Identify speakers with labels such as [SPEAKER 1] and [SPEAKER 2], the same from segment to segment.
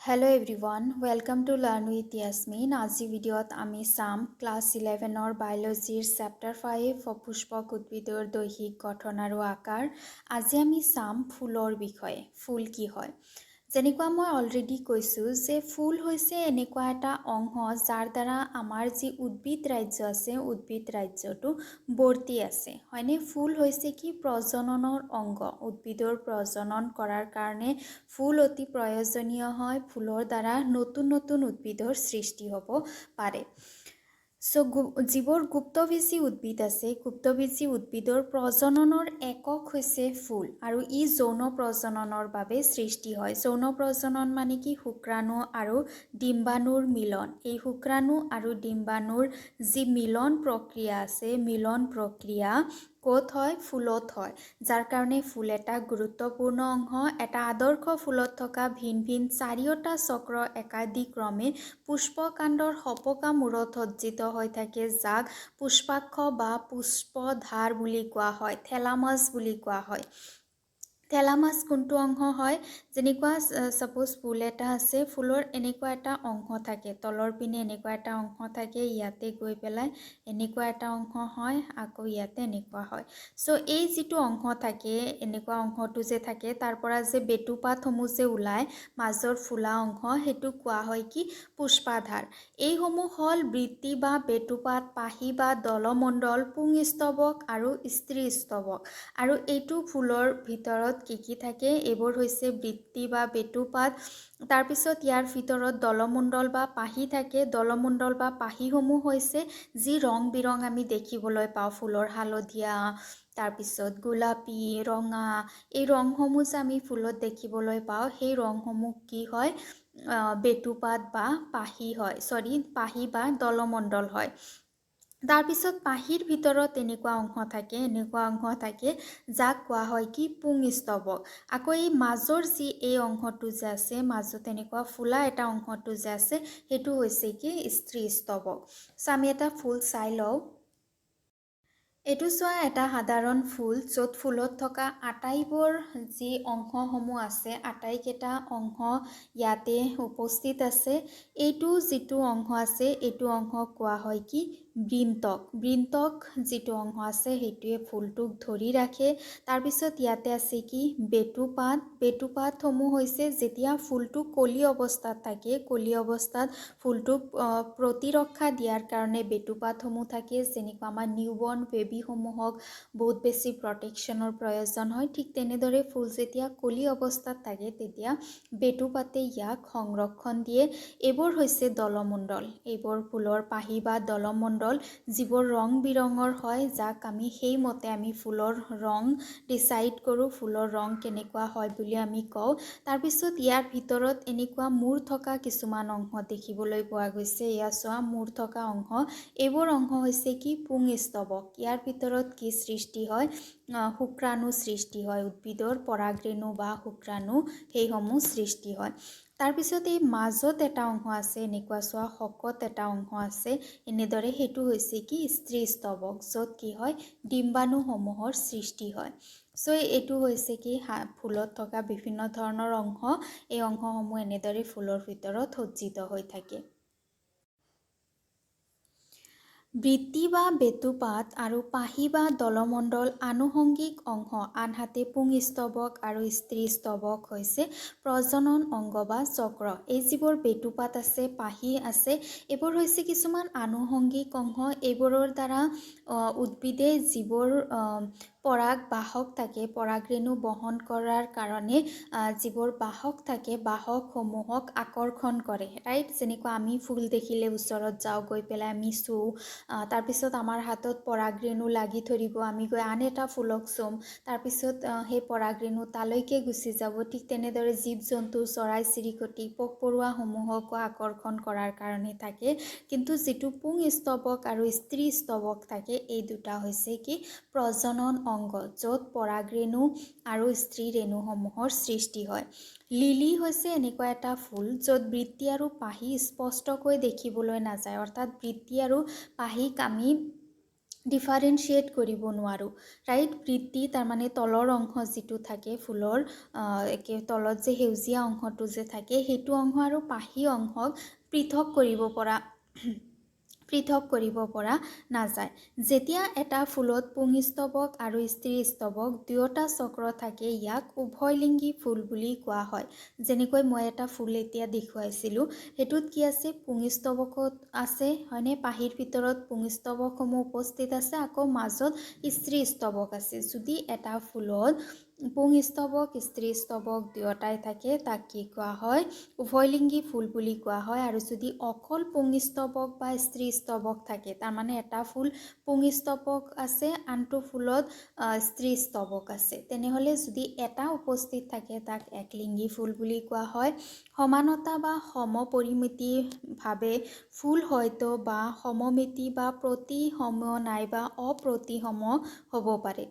[SPEAKER 1] Hello everyone, welcome to Learn with Yasmin. আজি ভিডিঅ'ত আমি চাম ক্লাছ 11ৰ বায়োলজিৰ চেপ্টাৰ 5 পুষ্পক উদ্ভিদৰ দৈহিক গঠন আৰু আকাৰ। আজি আমি চাম ফুলৰ বিষয়ে। ফুল কি হয়? যেনেকুৱা মই অলৰেডি কৈছোঁ যে ফুল হৈছে এনেকুৱা এটা অংশ যাৰ দ্বাৰা আমাৰ যি উদ্ভিদ ৰাজ্য আছে উদ্ভিদ ৰাজ্যটো বৰ্তি আছে হয়নে। ফুল হৈছে কি প্ৰজননৰ অংগ। উদ্ভিদৰ প্ৰজনন কৰাৰ কাৰণে ফুল অতি প্ৰয়োজনীয় হয়। ফুলৰ দ্বাৰা নতুন নতুন উদ্ভিদৰ সৃষ্টি হ'ব পাৰে। যিবোৰ গুপ্তবীজী উদ্ভিদ আছে গুপ্তবীজী উদ্ভিদৰ প্ৰজননৰ একক হৈছে ফুল আৰু ই যৌন প্ৰজননৰ বাবে সৃষ্টি হয়। যৌন প্ৰজনন মানে কি শুক্ৰাণু আৰু ডিম্বাণুৰ মিলন। এই শুক্ৰাণু আৰু ডিম্বাণুৰ যি মিলন প্ৰক্ৰিয়া আছে মিলন প্ৰক্ৰিয়া ক'ত হয়? ফুলত হয়। যাৰ কাৰণে ফুল এটা গুৰুত্বপূৰ্ণ অংশ। এটা আদৰ্শ ফুলত থকা ভিন ভিন চাৰিওটা চক্ৰ একাদিক্ৰমে পুষ্পকাণ্ডৰ সপকা মূৰত সজ্জিত হৈ থাকে, যাক পুষ্পাক্ষ বা পুষ্পধাৰ বুলি কোৱা হয়, থেলামাছ বুলি কোৱা হয়। থেলামাছ কোনটো অংশ হয়? যেনেকুৱা সাপোজ ফুল এটা আছে, ফুলৰ এনেকুৱা এটা অংশ থাকে, তলৰ পিনে এনেকুৱা এটা অংশ থাকে, ইয়াতে গৈ পেলাই এনেকুৱা এটা অংশ হয়, আকৌ ইয়াতে এনেকুৱা হয়। এই যিটো অংশ থাকে, এনেকুৱা অংশটো যে থাকে, তাৰ পৰা যে বেটুপাতসমূহ যে ওলায় মাজৰ ফুলা অংশ, সেইটো কোৱা হয় কি পুষ্পাধাৰ। এইসমূহ হ'ল বৃত্তি বা বেটুপাত, পাহি বা দলমণ্ডল, পুংস্তবক আৰু স্ত্ৰীস্তবক। আৰু এইটো ফুলৰ ভিতৰত কি থাকে? এইবোৰ হৈছে বৃত্তি বা বেটুপাত। তাৰপিছত ইয়াৰ ভিতৰত দলমণ্ডল বা পাহি থাকে। দলমণ্ডল বা পাহিসমূহ হৈছে যি ৰং বিৰং আমি দেখিবলৈ পাওঁ ফুলৰ, হালধীয়া, তাৰপিছত গোলাপী, ৰঙা, এই ৰংসমূহ যে আমি ফুলত দেখিবলৈ পাওঁ সেই ৰংসমূহ কি হয়? বেটুপাত বা পাহি হয়, পাহি বা দলমণ্ডল হয়। তাৰপিছত পাহিৰ ভিতৰত এনেকুৱা অংশ থাকে যাক কোৱা হয় কি পুংস্তবক। আকৌ এই মাজৰ যি এই অংশটো যে আছে, মাজত এনেকুৱা ফুলা এটা অংশটো যে আছে, সেইটো হৈছে কি স্ত্ৰীস্তবক। আমি এটা ফুল চাই লওঁ। এইটো চোৱা এটা সাধাৰণ ফুল, য'ত ফুলত থকা আটাইবোৰ যি অংশসমূহ আছে, আটাইকেইটা অংশ ইয়াতে উপস্থিত আছে। এইটো যিটো অংশ আছে, এইটো অংশক কোৱা হয় কি বৃন্তক। বৃন্তক যিটো অংশ আছে সেইটোৱে ফুলটোক ধৰি ৰাখে। তাৰপিছত ইয়াতে আছে কি বেটুপাত। বেটুপাতসমূহ হৈছে যেতিয়া ফুলটো কলি অৱস্থাত থাকে, কলি অৱস্থাত ফুলটোক প্ৰতিৰক্ষা দিয়াৰ কাৰণে বেটুপাতসমূহ থাকে। যেনেকুৱা আমাৰ নিউবৰ্ণ বেবীসমূহক বহুত বেছি প্ৰটেকশ্যনৰ প্ৰয়োজন হয়, ঠিক তেনেদৰে ফুল যেতিয়া কলি অৱস্থাত থাকে তেতিয়া বেটুপাতে ইয়াক সংৰক্ষণ দিয়ে। এইবোৰ হৈছে দলমণ্ডল। এইবোৰ ফুলৰ পাহি বা দলমণ্ডল, যিবোৰ ৰং বিৰঙৰ হয়, যাক আমি সেইমতে আমি ফুলৰ ৰং ডিচাইড কৰোঁ, ফুলৰ ৰং কেনেকুৱা হয় বুলি আমি কওঁ। তাৰপিছত ইয়াৰ ভিতৰত এনেকুৱা মূৰ থকা কিছুমান অংশ দেখিবলৈ পোৱা গৈছে। এয়া চোৱা মূৰ থকা অংশ, এইবোৰ অংশ হৈছে কি পুংস্তবক। ইয়াৰ ভিতৰত কি সৃষ্টি হয়? শুক্ৰাণু সৃষ্টি হয়, উদ্ভিদৰ পৰাগৰেণু বা শুক্ৰাণু সেইসমূহ সৃষ্টি হয়। তাৰপিছত এই মাজত এটা অংশ আছে, এনেকুৱা চোৱা শকত এটা অংশ আছে, এনেদৰে সেইটো হৈছে কি স্ত্ৰীস্তবক, য'ত কি হয় ডিম্বাণুসমূহৰ সৃষ্টি হয়। এইটো হৈছে কি ফুলত থকা বিভিন্ন ধৰণৰ অংশ। এই অংশসমূহ এনেদৰে ফুলৰ ভিতৰত সজ্জিত হৈ থাকে। বৃত্তি বা বেটুপাত আৰু পাহি বা দলমণ্ডল আনুষংগিক অংশ, আনহাতে পুংস্তবক আৰু স্ত্ৰীস্তবক হৈছে প্ৰজনন অংগ বা চক্ৰ। এই যিবোৰ বেটুপাত আছে, পাহি আছে, এইবোৰ হৈছে কিছুমান আনুষংগিক অংশ। এইবোৰৰ দ্বাৰা উদ্ভিদে যিবোৰ পৰাগ বাহক থাকে, পৰাগৰেণু বহন কৰাৰ কাৰণে যিবোৰ বাহক থাকে, বাহকসমূহক আকৰ্ষণ কৰে, ৰাইট। যেনেকুৱা আমি ফুল দেখিলে ওচৰত যাওঁ, গৈ পেলাই আমি চুওঁ, তাৰপিছত আমাৰ হাতত পৰাগৰেণু লাগি ধৰিব, আমি গৈ আন এটা ফুলক চুম, তাৰপিছত সেই পৰাগৰেণু তালৈকে গুচি যাব। ঠিক তেনেদৰে জীৱ জন্তু, চৰাই চিৰিকটি, পোক পৰুৱাসমূহকো আকৰ্ষণ কৰাৰ কাৰণে থাকে। কিন্তু যিটো পুংস্তবক আৰু স্ত্ৰীস্তবক থাকে, এই দুটা হৈছে কি প্ৰজনন অংগ, য'ত পৰাগৰেণু আৰু স্ত্ৰী ৰেণুসমূহৰ সৃষ্টি হয়। লিলি হৈছে এনেকুৱা এটা ফুল য'ত বৃত্তি আৰু পাহি স্পষ্টকৈ দেখিবলৈ নাযায়, অৰ্থাৎ বৃত্তি আৰু পাহিক আমি ডিফাৰেঞ্চিয়েট কৰিব নোৱাৰোঁ ৰাইট। বৃত্তি তাৰমানে তলৰ অংশ যিটো থাকে ফুলৰ একে তলত যে সেউজীয়া অংশটো যে থাকে সেইটো অংশ আৰু পাহি অংশক পৃথক কৰিব পৰা নাযায়। যেতিয়া এটা ফুলত পুংস্তবক আৰু স্ত্ৰীস্তবক দুয়োটা চক্ৰ থাকে ইয়াক উভয়লিংগী ফুল বুলি কোৱা হয়। যেনেকৈ মই এটা ফুল এতিয়া দেখুৱাইছিলোঁ সেইটোত কি আছে পুংস্তবকত আছে হয়নে, পাহিৰ ভিতৰত পুংস্তবকসমূহ উপস্থিত আছে, আকৌ মাজত স্ত্ৰীস্তবক আছে। যদি এটা ফুলত পুংস্তবক স্ত্ৰীস্তবক দুয়োটাই থাকে তাক কি কোৱা হয় উভয়লিংগী ফুল বুলি কোৱা হয়। আৰু যদি অকল পুংস্তবক বা স্ত্ৰীস্তবক থাকে তাৰমানে এটা ফুল পুংস্তবক আছে আনটো ফুলত স্ত্ৰীস্তবক আছে তেনেহ'লে যদি এটা উপস্থিত থাকে তাক একলিংগী ফুল বুলি কোৱা হয়। সমানতা বা সমপৰিমিতিভাৱে ফুল হয়তো বা সমমিতি বা প্ৰতিসম নাইবা অপ্ৰতিসম হ'ব পাৰে।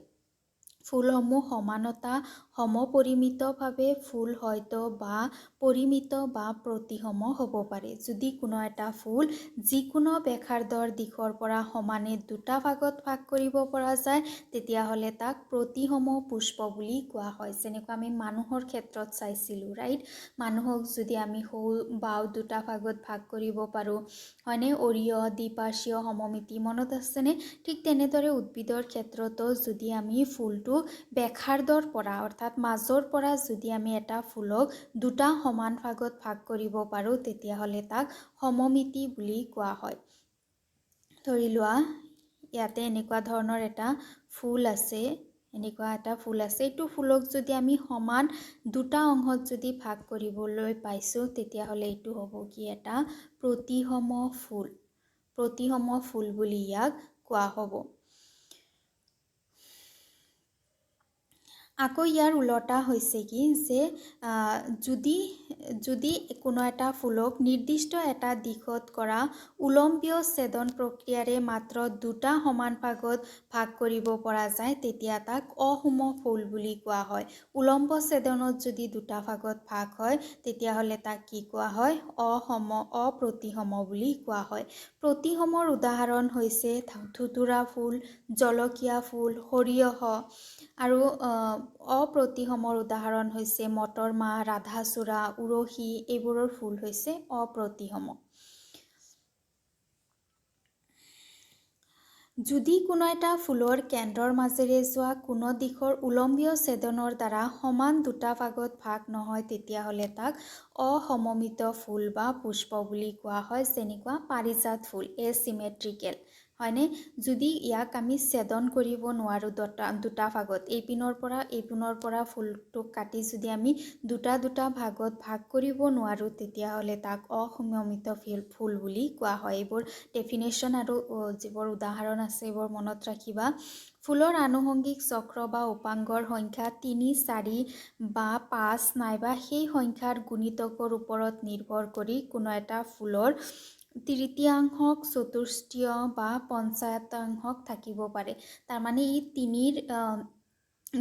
[SPEAKER 1] ফুলসমূহ সমানতা সমপৰিমিতভাৱে ফুল হয়তো বা পৰিমিত বা প্ৰতিসম হ'ব পাৰে। যদি কোনো এটা ফুল যিকোনো ব্যাসাৰ্ধৰ দিশৰ পৰা সমানে দুটা ভাগত ভাগ কৰিব পৰা যায় তেতিয়াহ'লে তাক প্ৰতিসম পুষ্প বুলি কোৱা হয়। যেনেকৈ আমি মানুহৰ ক্ষেত্ৰত চাইছিলোঁ ৰাইট, মানুহক যদি আমি সৌ বাও দুটা ভাগত ভাগ কৰিব পাৰোঁ হয়নে, অৰিয় দ্বিপাৰ্শ্বীয় সমমিতি মনত আছেনে? ঠিক তেনেদৰে উদ্ভিদৰ ক্ষেত্ৰতো যদি আমি ফুলটো ব্যাসাৰ্ধৰ পৰা অৰ্থাৎ মাজৰ পৰা যদি আমি এটা ফুলক দুটা সমান ভাগত ভাগ কৰিব পাৰোঁ তেতিয়াহ'লে তাক সমমিতি বুলি কোৱা হয়। ধৰি লোৱা ইয়াতে এনেকুৱা ধৰণৰ এটা ফুল আছে, এইটো ফুলক যদি আমি সমান দুটা অংশত যদি ভাগ কৰিবলৈ পাইছোঁ তেতিয়াহ'লে এইটো হ'ব কি এটা প্ৰতিসম ফুল। প্ৰতিসম ফুল বুলি ইয়াক কোৱা হ'ব। আকৌ ইয়াৰ ওলটা হৈছে কি যে যদি কোনো এটা ফুলক নিৰ্দিষ্ট এটা দিশত কৰা উলম্বীয় ছেদন প্ৰক্ৰিয়াৰে মাত্ৰ দুটা সমান ভাগত ভাগ কৰিব পৰা যায় তেতিয়া তাক অসম ফুল বুলি কোৱা হয়। উলম্ব ছেদনত যদি দুটা ভাগত ভাগ হয় তেতিয়াহ'লে তাক কি কোৱা হয় অপ্ৰতিসম বুলি কোৱা হয়। প্ৰতিসমৰ উদাহৰণ হৈছে ধুতুৰা ফুল, জলকীয়া ফুল, সৰিয়হ। আৰু অপ্ৰতিসমৰ উদাহৰণ হৈছে মটৰ মাহ, ৰাধাচূড়া, উৰহী, এইবোৰৰ ফুল হৈছে অপ্ৰতিসম। যদি কোনো এটা ফুলৰ কেন্দ্ৰৰ মাজেৰে যোৱা কোনো দিশৰ উলম্বীয় ছেদনৰ দ্বাৰা সমান দুটা ভাগত ভাগ নহয় তেতিয়াহ'লে তাক অসমমিত ফুল বা পুষ্প বুলি কোৱা হয়। যেনেকুৱা পাৰিজাত ফুল এচিমেট্ৰিকেল হয়নে, যদি ইয়াক আমি ছেদন কৰিব নোৱাৰোঁ দুটা ভাগত এইপিনৰ পৰা ফুলটোক কাটি যদি আমি দুটা ভাগত ভাগ কৰিব নোৱাৰোঁ তেতিয়াহ'লে তাক অসমমিত ফুল বুলি কোৱা হয়। এইবোৰ ডেফিনেশ্যন আৰু যিবোৰ উদাহৰণ আছে এইবোৰ মনত ৰাখিবা। ফুলৰ আনুষংগিক চক্ৰ বা উপাংগৰ সংখ্যা 3, 4 বা 5 নাইবা সেই সংখ্যাৰ গুণিতকৰ ওপৰত নিৰ্ভৰ কৰি কোনো এটা ফুলৰ তৃতীয়াংশক চতুষ্টীয় বা পঞ্চায়তাংশক থাকিব পাৰে। তাৰমানে ই 3ৰ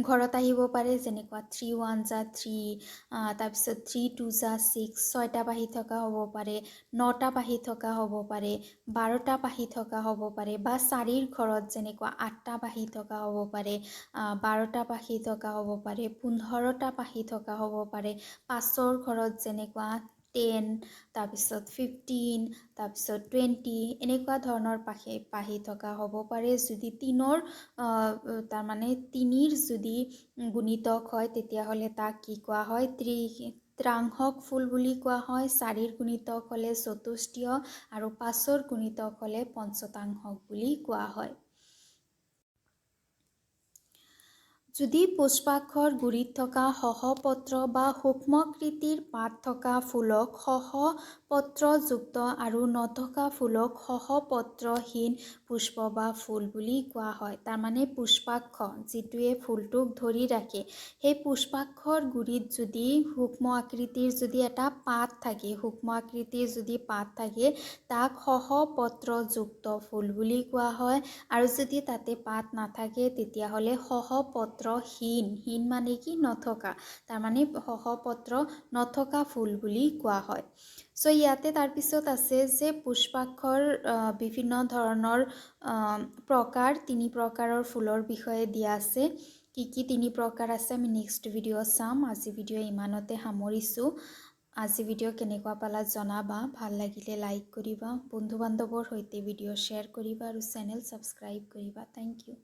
[SPEAKER 1] ঘৰত আহিব পাৰে, যেনেকুৱা 3 1 যা 3, তাৰপিছত 3 2 যা 6, 6টা পাহি থকা হ'ব পাৰে, 9টা পাহি থকা হ'ব পাৰে, 12টা পাহি থকা হ'ব পাৰে, বা 4ৰ ঘৰত যেনেকুৱা 8টা পাহি থকা হ'ব পাৰে, 12টা পাহি থকা হ'ব পাৰে, 15টা পাহি থকা হ'ব পাৰে, 5ৰ ঘৰত যেনেকুৱা 10, তাৰপিছত 15, তাৰপিছত 20 এনেকুৱা ধৰণৰ পাহি থকা হ'ব পাৰে। যদি 3ৰ তাৰমানে 3ৰ যদি গুণিতক হয় তেতিয়াহ'লে তাক কি কোৱা হয় ত্ৰাংশক ফুল বুলি কোৱা হয়। 4ৰ গুণিতক হ'লে চতুষ্টীয় আৰু 5ৰ গুণিতক হ'লে পঞ্চতাংশক বুলি কোৱা হয়। যদি পুষ্পাক্ষৰ গুৰিত থকা সহপত্ৰ বা সূক্ষ্মকৃতিৰ পাত থকা ফুলক সহপত্ৰযুক্ত আৰু নথকা ফুলক সহপত্ৰহীন পুষ্প বা ফুল বুলি কোৱা হয়। তাৰমানে পুষ্পাক্ষ যিটোৱে ফুলটোক ধৰি ৰাখে সেই পুষ্পাক্ষৰ গুৰিত যদি সূক্ষ্ম আকৃতিৰ যদি এটা পাত থাকে, সূক্ষ্ম আকৃতিৰ যদি পাত থাকে তাক সহপত্ৰযুক্ত ফুল বুলি কোৱা হয়। আৰু যদি তাতে পাত নাথাকে তেতিয়াহ'লে সহপত্ৰ সহপত্ৰহীন মানে কি নথকা তাৰ মানে সহপত্ৰ নথকা ফুল বুলি কোৱা হয় সো ইয়াতে তাৰপিছত আছে যে পুষ্পাক্ষৰ বিভিন্ন ধৰণৰ প্ৰকাৰ তিনি প্ৰকাৰৰ ফুলৰ বিষয়ে দিয়া আছে কি তিনি প্ৰকাৰ আছে আমি নেক্সট ভিডিঅ' চাম আজি ভিডিঅ' ইমানতে সামৰিছোঁ আজি ভিডিঅ' কেনেকুৱা পালা জনাবা ভাল লাগিলে লাইক কৰিবা বন্ধু বান্ধৱৰ সৈতে ভিডিঅ' শ্বেয়াৰ কৰিবা আৰু চেনেল সাবস্ক্ৰাইব কৰিবা থ্যাংক ইউ